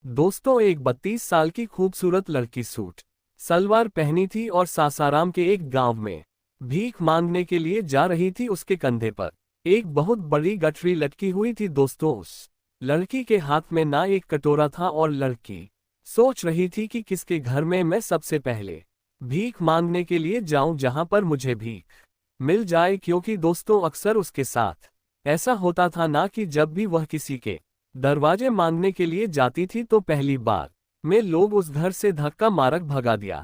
दोस्तों, एक 32 साल की खूबसूरत लड़की सूट सलवार पहनी थी और सासाराम के एक गांव में भीख मांगने के लिए जा रही थी। उसके कंधे पर एक बहुत बड़ी गठरी लटकी हुई थी। दोस्तों, उस लड़की के हाथ में ना एक कटोरा था और लड़की सोच रही थी कि किसके घर में मैं सबसे पहले भीख मांगने के लिए जाऊं जहां पर मुझे भीख मिल जाए, क्योंकि दोस्तों अक्सर उसके साथ ऐसा होता था ना कि जब भी वह किसी के दरवाजे मांगने के लिए जाती थी तो पहली बार में लोग उस घर से धक्का मारक भगा दिया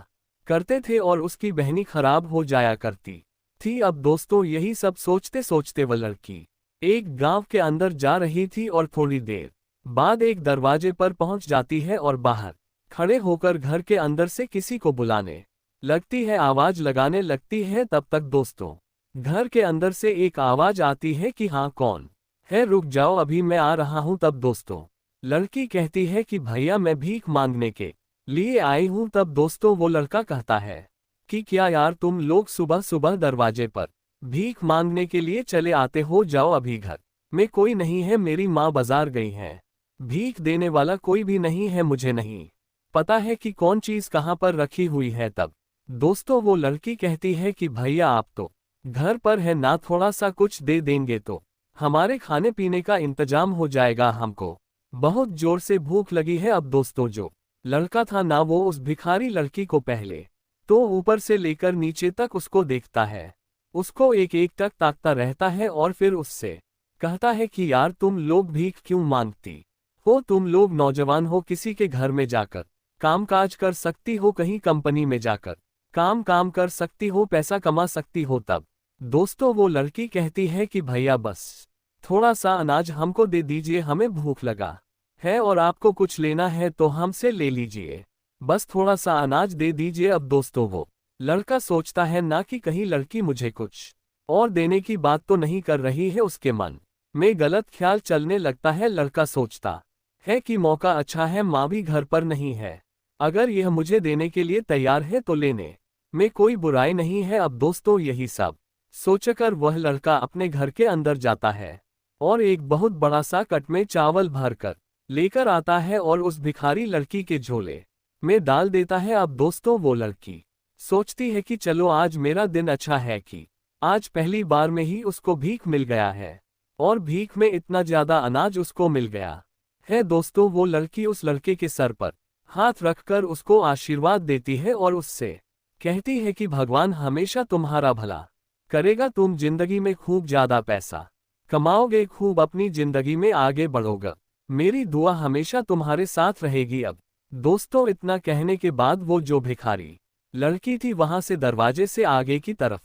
करते थे और उसकी बहनी खराब हो जाया करती थी। अब दोस्तों यही सब सोचते सोचते वह लड़की एक गांव के अंदर जा रही थी और थोड़ी देर बाद एक दरवाजे पर पहुंच जाती है और बाहर खड़े होकर घर के अंदर से किसी को बुलाने लगती है, आवाज लगाने लगती है। तब तक दोस्तों घर के अंदर से एक आवाज आती है कि हाँ, कौन है, रुक जाओ, अभी मैं आ रहा हूं। तब दोस्तों लड़की कहती है कि भैया, मैं भीख मांगने के लिए आई हूं। तब दोस्तों वो लड़का कहता है कि क्या यार, तुम लोग सुबह सुबह दरवाजे पर भीख मांगने के लिए चले आते हो? जाओ, अभी घर में कोई नहीं है, मेरी माँ बाजार गई है, भीख देने वाला कोई भी नहीं है, मुझे नहीं पता है कि कौन चीज कहाँ पर रखी हुई है। तब दोस्तों वो लड़की कहती है कि भैया, आप तो घर पर है ना, थोड़ा सा कुछ दे देंगे तो हमारे खाने पीने का इंतजाम हो जाएगा, हमको बहुत जोर से भूख लगी है। अब दोस्तों जो लड़का था ना, वो उस भिखारी लड़की को पहले तो ऊपर से लेकर नीचे तक उसको देखता है, उसको एक एक तक ताकता रहता है और फिर उससे कहता है कि यार, तुम लोग भीख क्यों मांगती हो? तुम लोग नौजवान हो, किसी के घर में जाकर कामकाज कर सकती हो, कहीं कंपनी में जाकर काम कर सकती हो, पैसा कमा सकती हो। तब दोस्तों वो लड़की कहती है कि भैया, बस थोड़ा सा अनाज हमको दे दीजिए, हमें भूख लगा है और आपको कुछ लेना है तो हमसे ले लीजिए, बस थोड़ा सा अनाज दे दीजिए। अब दोस्तों वो लड़का सोचता है ना कि कहीं लड़की मुझे कुछ और देने की बात तो नहीं कर रही है, उसके मन में गलत ख्याल चलने लगता है। लड़का सोचता है कि मौका अच्छा है, माँ भी घर पर नहीं है, अगर यह मुझे देने के लिए तैयार है तो लेने में कोई बुराई नहीं है। अब दोस्तों यही सब सोचकर वह लड़का अपने घर के अंदर जाता है और एक बहुत बड़ा सा कट में चावल भरकर लेकर आता है और उस भिखारी लड़की के झोले में डाल देता है। अब दोस्तों वो लड़की सोचती है कि चलो, आज मेरा दिन अच्छा है कि आज पहली बार में ही उसको भीख मिल गया है और भीख में इतना ज्यादा अनाज उसको मिल गया है। दोस्तों वो लड़की उस लड़के के सर पर हाथ रखकर उसको आशीर्वाद देती है और उससे कहती है कि भगवान हमेशा तुम्हारा भला करेगा, तुम जिंदगी में खूब ज्यादा पैसा कमाओगे, खूब अपनी जिंदगी में आगे बढ़ोगे, मेरी दुआ हमेशा तुम्हारे साथ रहेगी। अब दोस्तों इतना कहने के बाद वो जो भिखारी लड़की थी वहां से दरवाजे से आगे की तरफ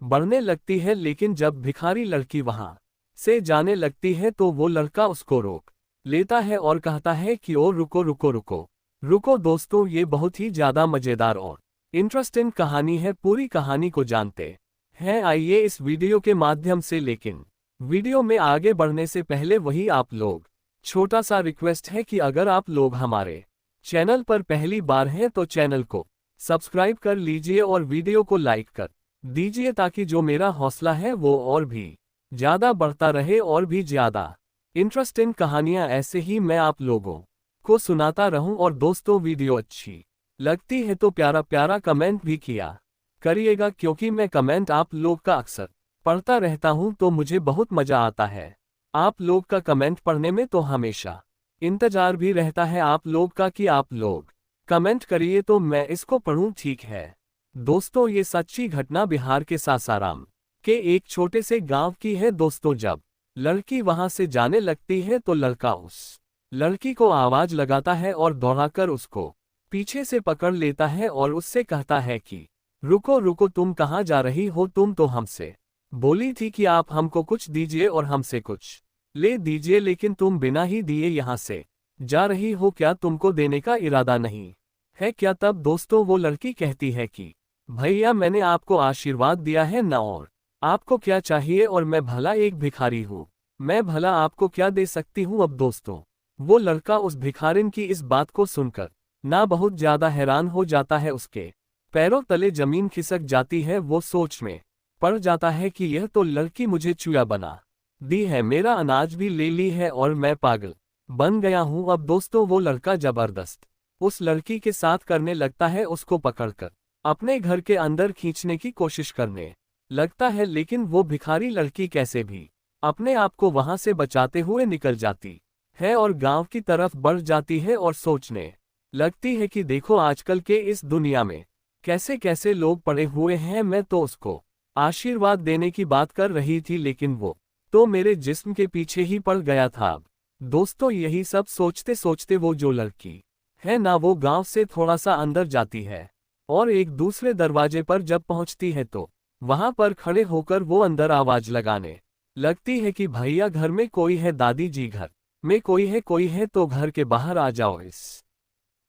बढ़ने लगती है, लेकिन जब भिखारी लड़की वहां से जाने लगती है तो वो लड़का उसको रोक लेता है और कहता है कि ओ रुको रुको रुको रुको। दोस्तों ये बहुत ही ज्यादा मजेदार और इंटरेस्टिंग कहानी है, पूरी कहानी को जानते हैं आइए इस वीडियो के माध्यम से। लेकिन वीडियो में आगे बढ़ने से पहले वही आप लोग छोटा सा रिक्वेस्ट है कि अगर आप लोग हमारे चैनल पर पहली बार हैं तो चैनल को सब्सक्राइब कर लीजिए और वीडियो को लाइक कर दीजिए, ताकि जो मेरा हौसला है वो और भी ज्यादा बढ़ता रहे और भी ज्यादा इंटरेस्टिंग कहानियां ऐसे ही मैं आप लोगों को सुनाता रहूं। और दोस्तों वीडियो अच्छी लगती है तो प्यारा प्यारा कमेंट भी किया करिएगा, क्योंकि मैं कमेंट आप लोग का अक्सर पढ़ता रहता हूं तो मुझे बहुत मजा आता है आप लोग का कमेंट पढ़ने में। तो हमेशा इंतजार भी रहता है आप लोग का कि आप लोग कमेंट करिए तो मैं इसको पढ़ूं, ठीक है। दोस्तों ये सच्ची घटना बिहार के सासाराम के एक छोटे से गांव की है। दोस्तों जब लड़की वहां से जाने लगती है तो लड़का उस लड़की को आवाज लगाता है और दौड़ाकर उसको पीछे से पकड़ लेता है और उससे कहता है कि रुको रुको, तुम कहाँ जा रही हो? तुम तो हमसे बोली थी कि आप हमको कुछ दीजिए और हमसे कुछ ले दीजिए, लेकिन तुम बिना ही दिए यहाँ से जा रही हो, क्या तुमको देने का इरादा नहीं है क्या? तब दोस्तों वो लड़की कहती है कि भैया, मैंने आपको आशीर्वाद दिया है ना, और आपको क्या चाहिए? और मैं भला एक भिखारी हूँ, मैं भला आपको क्या दे सकती हूँ? अब दोस्तों वो लड़का उस भिखारिन की इस बात को सुनकर ना बहुत ज्यादा हैरान हो जाता है, उसके पैरों तले जमीन खिसक जाती है। वो सोच में पड़ जाता है कि यह तो लड़की मुझे चूया बना दी है, मेरा अनाज भी ले ली है और मैं पागल बन गया हूं। अब दोस्तों वो लड़का जबरदस्त उस लड़की के साथ करने लगता है, उसको पकड़कर अपने घर के अंदर खींचने की कोशिश करने लगता है, लेकिन वो भिखारी लड़की कैसे भी अपने आप को वहां से बचाते हुए निकल जाती है और गांव की तरफ बढ़ जाती है और सोचने लगती है कि देखो आजकल के इस दुनिया में कैसे कैसे लोग पड़े हुए हैं। मैं तो उसको आशीर्वाद देने की बात कर रही थी, लेकिन वो तो मेरे जिस्म के पीछे ही पड़ गया था। अब दोस्तों यही सब सोचते सोचते वो जो लड़की है ना, वो गांव से थोड़ा सा अंदर जाती है और एक दूसरे दरवाजे पर जब पहुंचती है तो वहां पर खड़े होकर वो अंदर आवाज लगाने लगती है कि भैया घर में कोई है, दादी जी घर में कोई है तो घर के बाहर आ जाओ। इस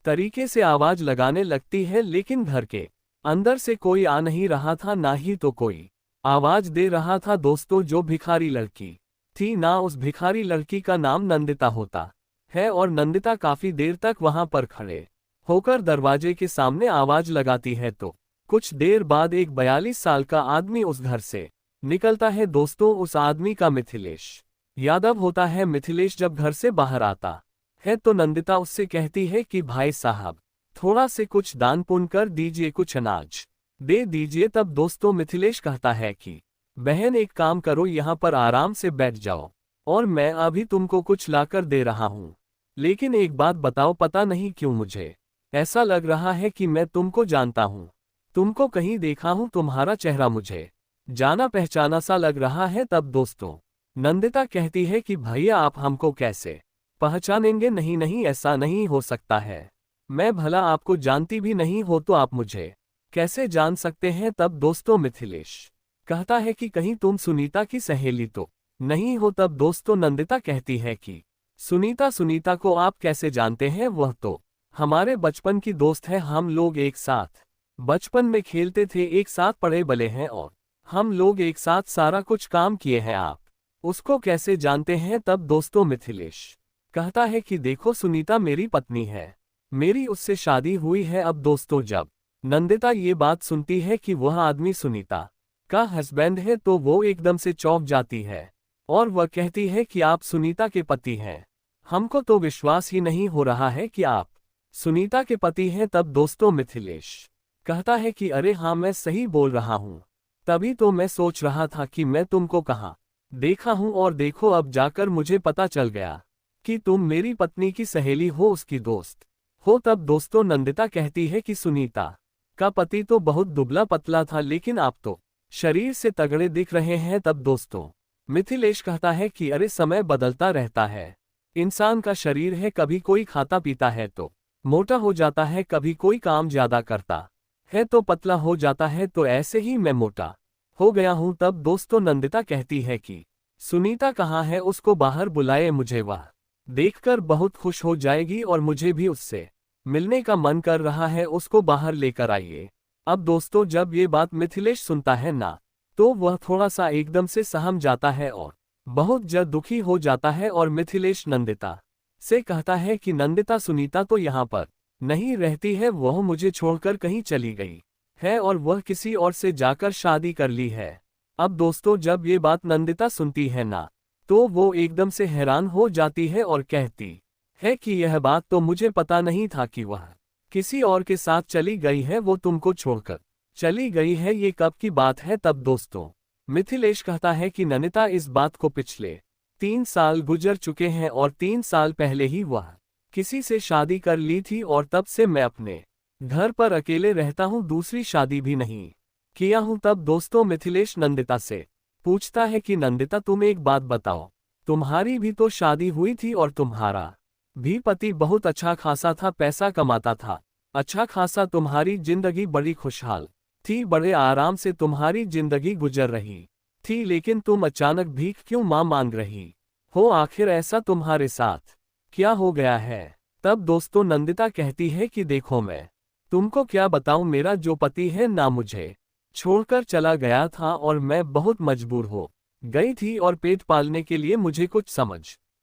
तरीके से आवाज लगाने लगती है, लेकिन घर के अंदर से कोई आ नहीं रहा था, ना ही तो कोई आवाज दे रहा था। दोस्तों जो भिखारी लड़की थी ना, उस भिखारी लड़की का नाम नंदिता होता है और नंदिता काफी देर तक वहां पर खड़े होकर दरवाजे के सामने आवाज लगाती है। तो कुछ देर बाद एक 42 साल का आदमी उस घर से निकलता है। दोस्तों उस आदमी का मिथिलेश यादव होता है। मिथिलेश जब घर से बाहर आता है तो नंदिता उससे कहती है कि भाई साहब थोड़ा से कुछ दान पुण्य कर दीजिए, कुछ अनाज दे दीजिए। तब दोस्तों मिथिलेश कहता है कि बहन एक काम करो, यहाँ पर आराम से बैठ जाओ और मैं अभी तुमको कुछ लाकर दे रहा हूँ। लेकिन एक बात बताओ, पता नहीं क्यों मुझे ऐसा लग रहा है कि मैं तुमको जानता हूँ, तुमको कहीं देखा हूँ, तुम्हारा चेहरा मुझे जाना पहचाना सा लग रहा है। तब दोस्तों नंदिता कहती है कि भैया आप हमको कैसे पहचानेंगे? नहीं नहीं, ऐसा नहीं हो सकता है, मैं भला आपको जानती भी नहीं हो तो आप मुझे कैसे जान सकते हैं? तब दोस्तों मिथिलेश कहता है कि कहीं तुम सुनीता की सहेली तो नहीं हो? तब दोस्तों नंदिता कहती है कि सुनीता को आप कैसे जानते हैं? वह तो हमारे बचपन की दोस्त है, हम लोग एक साथ बचपन में खेलते थे, एक साथ पढ़े बले हैं और हम लोग एक साथ सारा कुछ काम किए हैं, आप उसको कैसे जानते हैं? तब दोस्तों मिथिलेश कहता है कि देखो सुनीता मेरी पत्नी है, मेरी उससे शादी हुई है। अब दोस्तों जब नंदिता ये बात सुनती है कि वह आदमी सुनीता का हस्बैंड है तो वो एकदम से चौंक जाती है और वह कहती है कि आप सुनीता के पति हैं, हमको तो विश्वास ही नहीं हो रहा है कि आप सुनीता के पति हैं। तब दोस्तों मिथिलेश कहता है कि अरे हाँ मैं सही बोल रहा हूँ, तभी तो मैं सोच रहा था कि मैं तुमको कहाँ देखा हूँ, और देखो अब जाकर मुझे पता चल गया कि तुम मेरी पत्नी की सहेली हो, उसकी दोस्त हो। तब दोस्तों नंदिता कहती है कि सुनीता का पति तो बहुत दुबला पतला था, लेकिन आप तो शरीर से तगड़े दिख रहे हैं। तब दोस्तों मिथिलेश कहता है कि अरे समय बदलता रहता है, इंसान का शरीर है, कभी कोई खाता पीता है तो मोटा हो जाता है, कभी कोई काम ज्यादा करता है तो पतला हो जाता है, तो ऐसे ही मैं मोटा हो गया हूं। तब दोस्तों नंदिता कहती है कि सुनीता कहाँ है, उसको बाहर बुलाए, मुझे वह देखकर बहुत खुश हो जाएगी और मुझे भी उससे मिलने का मन कर रहा है, उसको बाहर लेकर आइए। अब दोस्तों जब ये बात मिथिलेश सुनता है ना, तो वह थोड़ा सा एकदम से सहम जाता है और बहुत जल्द दुखी हो जाता है और मिथिलेश नंदिता से कहता है कि नंदिता सुनीता तो यहाँ पर नहीं रहती है, वह मुझे छोड़कर कहीं चली गई है और वह किसी और से जाकर शादी कर ली है। अब दोस्तों जब ये बात नंदिता सुनती है ना, तो वो एकदम से हैरान हो जाती है और कहती है कि यह बात तो मुझे पता नहीं था कि वह किसी और के साथ चली गई है, वो तुमको छोड़कर चली गई है, ये कब की बात है? तब दोस्तों मिथिलेश कहता है कि नंदिता इस बात को पिछले 3 साल गुजर चुके हैं और 3 साल पहले ही वह किसी से शादी कर ली थी और तब से मैं अपने घर पर अकेले रहता हूँ, दूसरी शादी भी नहीं किया हूँ। तब दोस्तों मिथिलेश नंदिता से पूछता है कि नंदिता तुम एक बात बताओ, तुम्हारी भी तो शादी हुई थी और तुम्हारा भी पति बहुत अच्छा खासा था, पैसा कमाता था, अच्छा खासा, तुम्हारी जिंदगी बड़ी खुशहाल थी, बड़े आराम से तुम्हारी जिंदगी गुजर रही थी, लेकिन तुम अचानक भीख क्यों मांग रही हो? आखिर ऐसा तुम्हारे साथ क्या हो गया है? तब दोस्तों नंदिता कहती है कि देखो मैं तुमको क्या बताऊं, मेरा जो पति है ना मुझे छोड़कर चला गया था और मैं बहुत मजबूर हो गई थी और पेट पालने के लिए मुझे कुछ समझ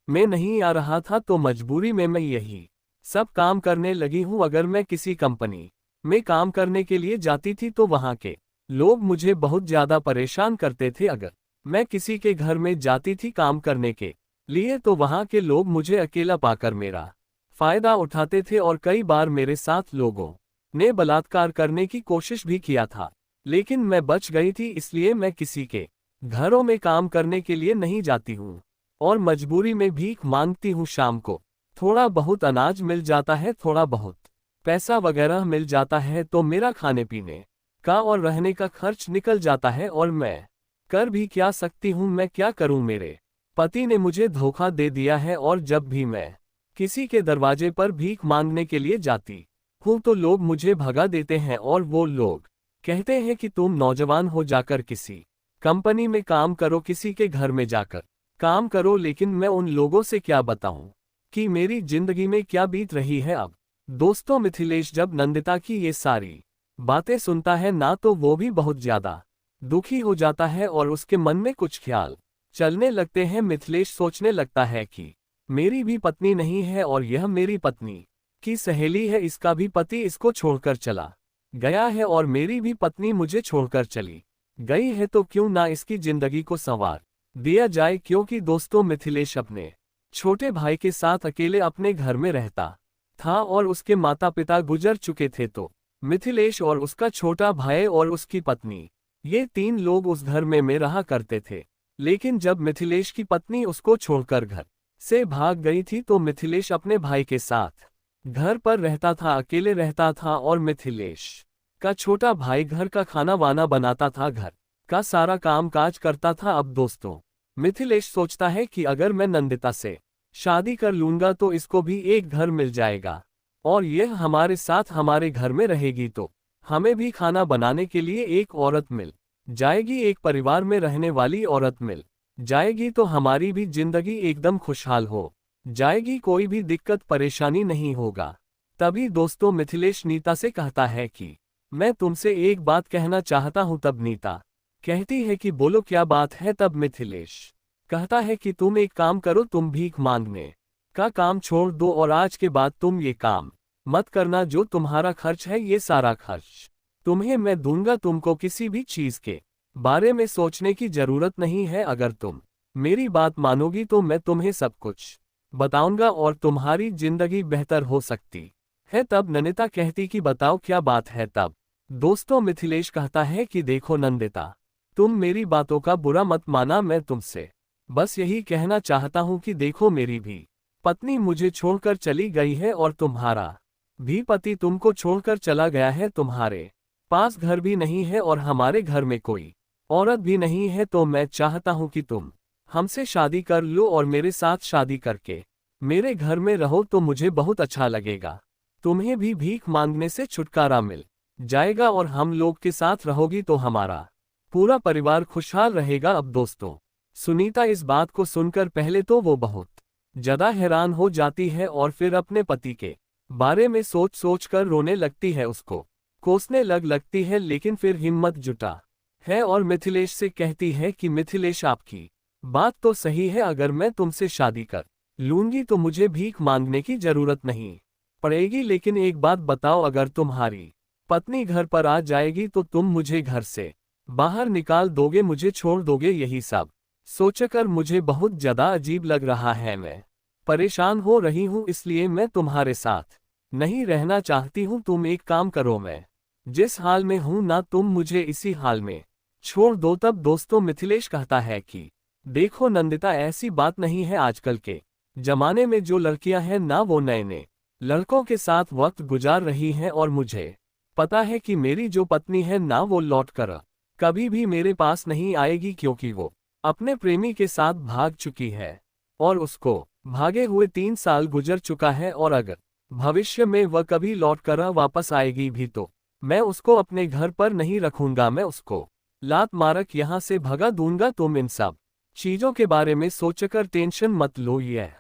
में नहीं आ रहा था, तो मजबूरी में मैं यही सब काम करने लगी हूँ। अगर मैं किसी कंपनी में काम करने के लिए जाती थी तो वहाँ के लोग मुझे बहुत ज्यादा परेशान करते थे, अगर मैं किसी के घर में जाती थी काम करने के लिए तो वहां के लोग मुझे अकेला पाकर मेरा फायदा उठाते थे और कई बार मेरे साथ लोगों ने बलात्कार करने की कोशिश भी किया था। लेकिन मैं बच गई थी, इसलिए मैं किसी के घरों में काम करने के लिए नहीं जाती हूँ और मजबूरी में भीख मांगती हूँ। शाम को थोड़ा बहुत अनाज मिल जाता है, थोड़ा बहुत पैसा वगैरह मिल जाता है तो मेरा खाने पीने का और रहने का खर्च निकल जाता है। और मैं कर भी क्या सकती हूँ, मैं क्या करूँ। मेरे पति ने मुझे धोखा दे दिया है और जब भी मैं किसी के दरवाजे पर भीख मांगने के लिए जाती हूँ तो लोग मुझे भगा देते हैं और वो लोग कहते हैं कि तुम नौजवान हो, जाकर किसी कंपनी में काम करो, किसी के घर में जाकर काम करो। लेकिन मैं उन लोगों से क्या बताऊं कि मेरी जिंदगी में क्या बीत रही है अब। दोस्तों, मिथिलेश जब नंदिता की ये सारी बातें सुनता है ना तो वो भी बहुत ज्यादा दुखी हो जाता है और उसके मन में कुछ ख्याल चलने लगते हैं। मिथिलेश सोचने लगता है कि मेरी भी पत्नी नहीं है और यह मेरी पत्नी की सहेली है, इसका भी पति इसको छोड़कर चला गया है और मेरी भी पत्नी मुझे छोड़कर चली गई है, तो क्यों ना इसकी जिंदगी को संवार दिया जाए। क्योंकि दोस्तों, मिथिलेश अपने छोटे भाई के साथ अकेले अपने घर में रहता था और उसके माता पिता गुजर चुके थे, तो मिथिलेश और उसका छोटा भाई और उसकी पत्नी ये 3 लोग उस घर में रहा करते थे। लेकिन जब मिथिलेश की पत्नी उसको छोड़कर घर से भाग गई थी तो मिथिलेश अपने भाई के साथ घर पर रहता था, अकेले रहता था और मिथिलेश का छोटा भाई घर का खाना वाना बनाता था, घर का सारा काम काज करता था। अब दोस्तों, मिथिलेश सोचता है कि अगर मैं नंदिता से शादी कर लूंगा तो इसको भी एक घर मिल जाएगा और यह हमारे साथ हमारे घर में रहेगी, तो हमें भी खाना बनाने के लिए एक औरत मिल जाएगी, एक परिवार में रहने वाली औरत मिल जाएगी, तो हमारी भी जिंदगी एकदम खुशहाल हो जाएगी, कोई भी दिक्कत परेशानी नहीं होगा। तभी दोस्तों, मिथिलेश नीता से कहता है कि मैं तुमसे एक बात कहना चाहता हूं। तब नीता कहती है कि बोलो, क्या बात है। तब मिथिलेश कहता है कि तुम एक काम करो, तुम भीख मांगने का काम छोड़ दो और आज के बाद तुम ये काम मत करना। जो तुम्हारा खर्च है ये सारा खर्च तुम्हें मैं दूंगा, तुमको किसी भी चीज के बारे में सोचने की जरूरत नहीं है। अगर तुम मेरी बात मानोगी तो मैं तुम्हें सब कुछ बताऊंगा और तुम्हारी जिंदगी बेहतर हो सकती है। तब नंदिता कहती कि बताओ क्या बात है। तब दोस्तों, मिथिलेश कहता है कि देखो नंदिता, तुम मेरी बातों का बुरा मत माना, मैं तुमसे बस यही कहना चाहता हूं कि देखो मेरी भी पत्नी मुझे छोड़कर चली गई है और तुम्हारा भी पति तुमको छोड़कर चला गया है, तुम्हारे पास घर भी नहीं है और हमारे घर में कोई औरत भी नहीं है, तो मैं चाहता हूं कि तुम हमसे शादी कर लो और मेरे साथ शादी करके मेरे घर में रहो, तो मुझे बहुत अच्छा लगेगा। तुम्हें भी भीख मांगने से छुटकारा मिल जाएगा और हम लोग के साथ रहोगी तो हमारा पूरा परिवार खुशहाल रहेगा। अब दोस्तों, सुनीता इस बात को सुनकर पहले तो वो बहुत ज्यादा हैरान हो जाती है और फिर अपने पति के बारे में सोच सोच कर रोने लगती है, उसको कोसने लगती है। लेकिन फिर हिम्मत जुटा है और मिथिलेश से कहती है कि मिथिलेश, आपकी बात तो सही है, अगर मैं तुमसे शादी कर लूंगी तो मुझे भीख मांगने की जरूरत नहीं पड़ेगी। लेकिन एक बात बताओ, अगर तुम्हारी पत्नी घर पर आ जाएगी तो तुम मुझे घर से बाहर निकाल दोगे, मुझे छोड़ दोगे। यही सब सोचकर मुझे बहुत ज्यादा अजीब लग रहा है, मैं परेशान हो रही हूँ, इसलिए मैं तुम्हारे साथ नहीं रहना चाहती हूँ। तुम एक काम करो, मैं जिस हाल में हूँ ना, तुम मुझे इसी हाल में छोड़ दो। तब दोस्तों, मिथिलेश कहता है कि देखो नंदिता, ऐसी बात नहीं है। आजकल के जमाने में जो लड़कियां हैं ना, वो नए नए लड़कों के साथ वक्त गुजार रही हैं और मुझे पता है कि मेरी जो पत्नी है ना, वो लौट कर कभी भी मेरे पास नहीं आएगी, क्योंकि वो अपने प्रेमी के साथ भाग चुकी है और उसको भागे हुए 3 साल गुजर चुका है। और अगर भविष्य में वह कभी लौट कर वापस आएगी भी तो मैं उसको अपने घर पर नहीं रखूंगा, मैं उसको लात मारक यहाँ से भगा दूंगा। तुम इन सब चीजों के बारे में सोचकर टेंशन मत लो, यह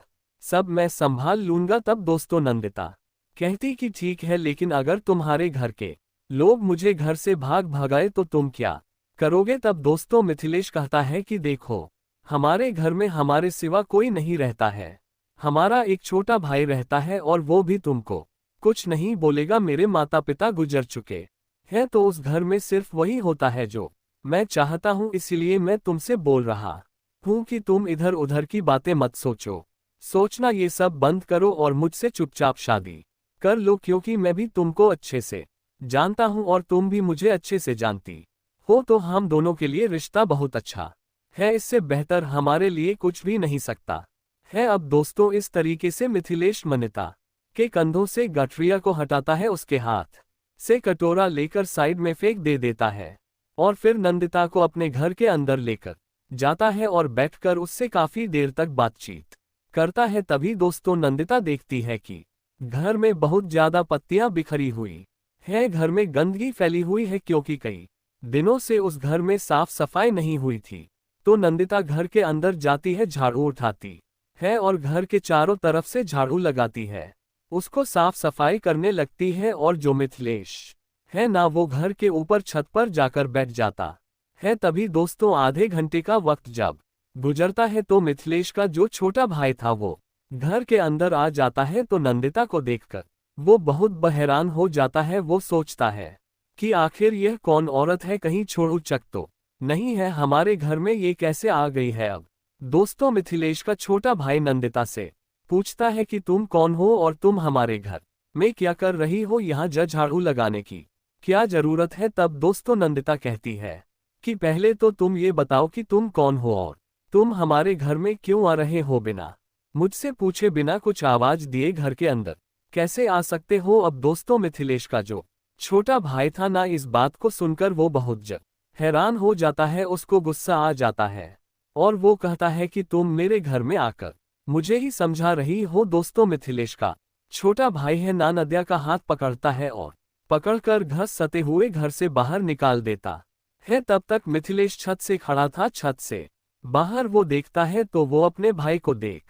सब मैं संभाल लूंगा। तब दोस्तों, नंदिता कहती कि ठीक है, लेकिन अगर तुम्हारे घर के लोग मुझे घर से भगाए तो तुम क्या करोगे। तब दोस्तों, मिथिलेश कहता है कि देखो, हमारे घर में हमारे सिवा कोई नहीं रहता है, हमारा एक छोटा भाई रहता है और वो भी तुमको कुछ नहीं बोलेगा। मेरे माता पिता गुजर चुके हैं, तो उस घर में सिर्फ वही होता है जो मैं चाहता हूँ, इसलिए मैं तुमसे बोल रहा हूं कि तुम इधर उधर की बातें मत सोचो। सोचना ये सब बंद करो और मुझसे चुपचाप शादी कर लो, क्योंकि मैं भी तुमको अच्छे से जानता हूं और तुम भी मुझे अच्छे से जानती हो, तो हम दोनों के लिए रिश्ता बहुत अच्छा है। इससे बेहतर हमारे लिए कुछ भी नहीं सकता है। अब दोस्तों इस तरीके से मिथिलेश नंदिता के कंधों से गठरिया को हटाता है, उसके हाथ से कटोरा लेकर साइड में फेंक दे देता है और फिर नंदिता को अपने घर के अंदर लेकर जाता है और बैठकर उससे काफी देर तक बातचीत करता है। तभी दोस्तों नंदिता देखती है कि घर में बहुत ज्यादा पत्तियां बिखरी हुई है, घर में गंदगी फैली हुई है, क्योंकि कई दिनों से उस घर में साफ सफाई नहीं हुई थी। तो नंदिता घर के अंदर जाती है, झाड़ू उठाती है और घर के चारों तरफ से झाड़ू लगाती है, उसको साफ सफाई करने लगती है। और जो मिथिलेश है ना, वो घर के ऊपर छत पर जाकर बैठ जाता है। तभी दोस्तों आधे घंटे का वक्त जब गुजरता है तो मिथिलेश का जो छोटा भाई था वो घर के अंदर आ जाता है। तो नंदिता को देखकर वो बहुत बहरान हो जाता है। वो सोचता है कि आखिर यह कौन औरत है, कहीं छोड़ू चक तो नहीं है हमारे घर में, ये कैसे आ गई है। अब दोस्तों मिथिलेश का छोटा भाई नंदिता से पूछता है कि तुम कौन हो और तुम हमारे घर में क्या कर रही हो, यहाँ झाड़ू लगाने की क्या जरूरत है। तब दोस्तों नंदिता कहती है कि पहले तो तुम ये बताओ कि तुम कौन हो और तुम हमारे घर में क्यों आ रहे हो, बिना मुझसे पूछे, बिना कुछ आवाज दिए घर के अंदर कैसे आ सकते हो। अब दोस्तों मिथिलेश का जो छोटा भाई था ना, इस बात को सुनकर वो बहुत हैरान हो जाता है, उसको गुस्सा आ जाता है और वो कहता है कि तुम मेरे घर में आकर मुझे ही समझा रही हो। दोस्तों मिथिलेश का छोटा भाई है ना, नदिया का हाथ पकड़ता है और पकड़कर घस सते हुए घर से बाहर निकाल देता है। तब तक मिथिलेश छत से खड़ा था, छत से बाहर वो देखता है तो वो अपने भाई को देख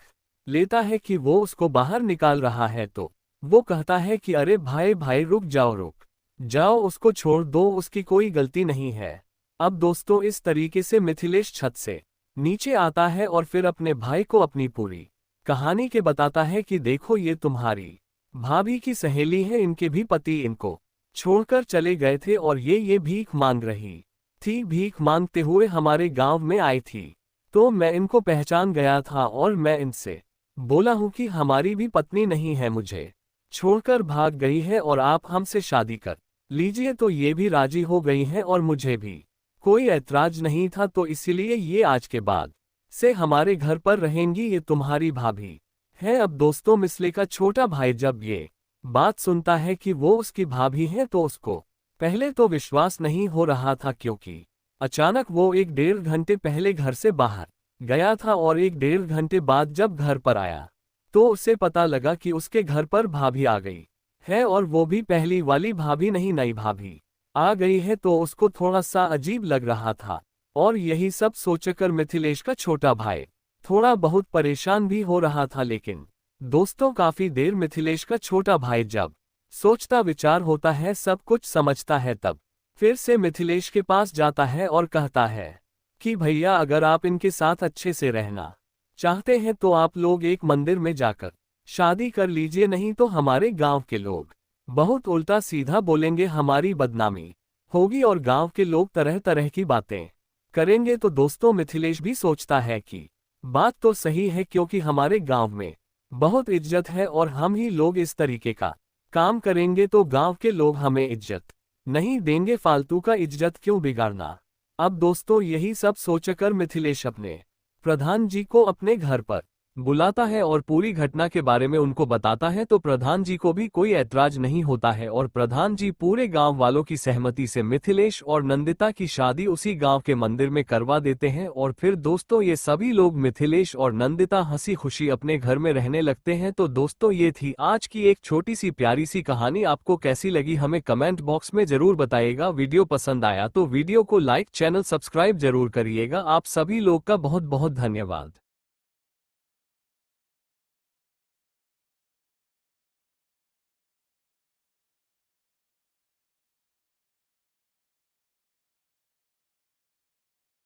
लेता है कि वो उसको बाहर निकाल रहा है। तो वो कहता है कि अरे भाई भाई रुक जाओ, उसको छोड़ दो, उसकी कोई गलती नहीं है। अब दोस्तों इस तरीके से मिथिलेश छत से नीचे आता है और फिर अपने भाई को अपनी पूरी कहानी के बताता है कि देखो ये तुम्हारी भाभी की सहेली है, इनके भी पति इनको छोड़कर चले गए थे और ये भीख मांग रही थी, भीख मांगते हुए हमारे गांव में आई थी। तो मैं इनको पहचान गया था और मैं इनसे बोला हूं कि हमारी भी पत्नी नहीं है, मुझे छोड़कर भाग गई है और आप हमसे शादी कर लीजिए। तो ये भी राजी हो गई हैं और मुझे भी कोई ऐतराज नहीं था, तो इसीलिए ये आज के बाद से हमारे घर पर रहेंगी, ये तुम्हारी भाभी है। अब दोस्तों मिसले का छोटा भाई जब ये बात सुनता है कि वो उसकी भाभी है तो उसको पहले तो विश्वास नहीं हो रहा था, क्योंकि अचानक वो 1-1.5 घंटे पहले घर से बाहर गया था और 1-1.5 घंटे बाद जब घर पर आया तो उसे पता लगा कि उसके घर पर भाभी आ गई है, और वो भी पहली वाली भाभी नहीं, नई भाभी आ गई है। तो उसको थोड़ा सा अजीब लग रहा था और यही सब सोचकर मिथिलेश का छोटा भाई थोड़ा बहुत परेशान भी हो रहा था। लेकिन दोस्तों काफी देर मिथिलेश का छोटा भाई जब सोचता विचार होता है, सब कुछ समझता है, तब फिर से मिथिलेश के पास जाता है और कहता है कि भैया अगर आप इनके साथ अच्छे से रहना चाहते हैं तो आप लोग एक मंदिर में जाकर शादी कर लीजिए, नहीं तो हमारे गांव के लोग बहुत उल्टा सीधा बोलेंगे, हमारी बदनामी होगी और गांव के लोग तरह तरह की बातें करेंगे। तो दोस्तों मिथिलेश भी सोचता है कि बात तो सही है, क्योंकि हमारे गांव में बहुत इज्जत है और हम ही लोग इस तरीके का काम करेंगे तो गांव के लोग हमें इज्जत नहीं देंगे, फालतू का इज्जत क्यों बिगाड़ना। अब दोस्तों यही सब सोचकर मिथिलेश अपने प्रधान जी को अपने घर पर बुलाता है और पूरी घटना के बारे में उनको बताता है। तो प्रधान जी को भी कोई ऐतराज नहीं होता है और प्रधान जी पूरे गांव वालों की सहमति से मिथिलेश और नंदिता की शादी उसी गांव के मंदिर में करवा देते हैं। और फिर दोस्तों ये सभी लोग मिथिलेश और नंदिता हंसी खुशी अपने घर में रहने लगते हैं। तो दोस्तों ये थी आज की एक छोटी सी प्यारी सी कहानी, आपको कैसी लगी हमें कमेंट बॉक्स में जरूर बताइएगा। वीडियो पसंद आया तो वीडियो को लाइक, चैनल सब्सक्राइब जरूर करिएगा। आप सभी लोग का बहुत बहुत धन्यवाद।